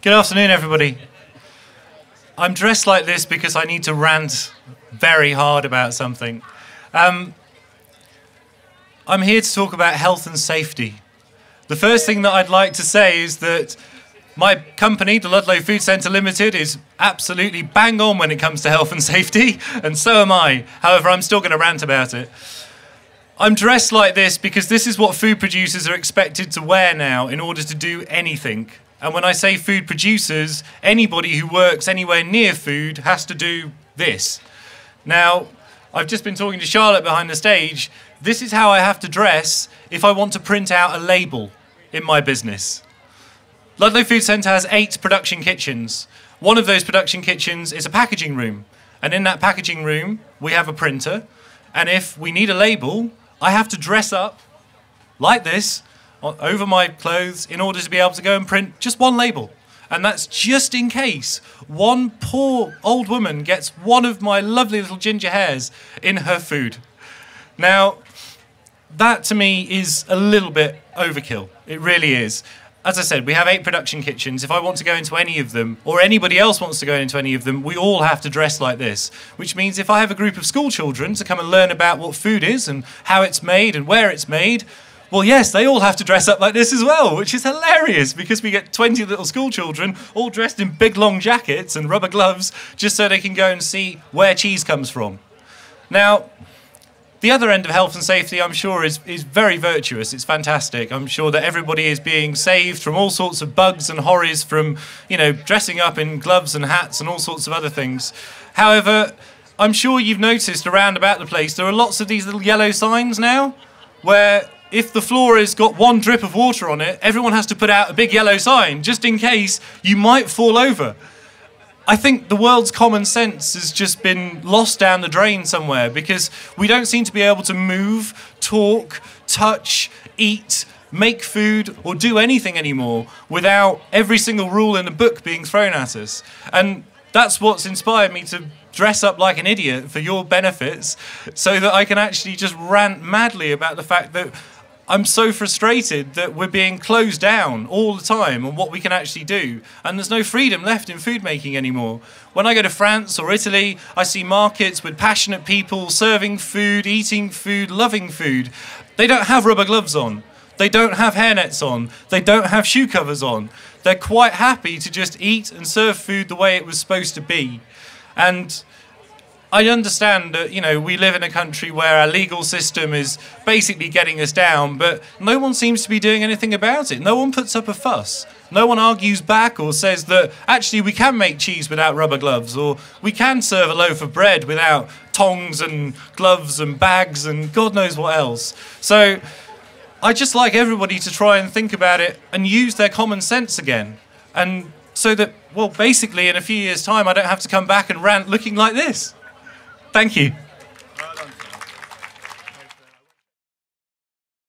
Good afternoon, everybody. I'm dressed like this because I need to rant very hard about something. I'm here to talk about health and safety. The first thing that I'd like to say is that my company, the Ludlow Food Centre Limited, is absolutely bang on when it comes to health and safety, and so am I. However, I'm still going to rant about it. I'm dressed like this because this is what food producers are expected to wear now in order to do anything. And when I say food producers, anybody who works anywhere near food has to do this. Now, I've just been talking to Charlotte behind the stage. This is how I have to dress if I want to print out a label in my business. Ludlow Food Centre has 8 production kitchens. One of those production kitchens is a packaging room. And in that packaging room, we have a printer. And if we need a label, I have to dress up like this over my clothes in order to be able to go and print just one label. And that's just in case one poor old woman gets one of my lovely little ginger hairs in her food. Now, that to me is a little bit overkill. It really is. As I said, we have 8 production kitchens. If I want to go into any of them, or anybody else wants to go into any of them, we all have to dress like this. Which means if I have a group of school children to come and learn about what food is and how it's made and where it's made, well, yes, they all have to dress up like this as well, which is hilarious because we get 20 little school children all dressed in big long jackets and rubber gloves just so they can go and see where cheese comes from. Now, the other end of health and safety, I'm sure, is very virtuous. It's fantastic. I'm sure that everybody is being saved from all sorts of bugs and horrors from, dressing up in gloves and hats and all sorts of other things. However, I'm sure you've noticed around about the place there are lots of these little yellow signs now where if the floor has got one drip of water on it, everyone has to put out a big yellow sign just in case you might fall over. I think the world's common sense has just been lost down the drain somewhere because we don't seem to be able to move, talk, touch, eat, make food or do anything anymore without every single rule in the book being thrown at us. And that's what's inspired me to dress up like an idiot for your benefits so that I can actually just rant madly about the fact that I'm so frustrated that we're being closed down all the time on what we can actually do. And there's no freedom left in food making anymore. When I go to France or Italy, I see markets with passionate people serving food, eating food, loving food. They don't have rubber gloves on. They don't have hairnets on. They don't have shoe covers on. They're quite happy to just eat and serve food the way it was supposed to be. And I understand that, we live in a country where our legal system is basically getting us down, but no one seems to be doing anything about it. No one puts up a fuss. No one argues back or says that actually we can make cheese without rubber gloves, or we can serve a loaf of bread without tongs and gloves and bags and God knows what else. So I'd just like everybody to try and think about it and use their common sense again. And so that, well, basically in a few years' time, I don't have to come back and rant looking like this. Thank you.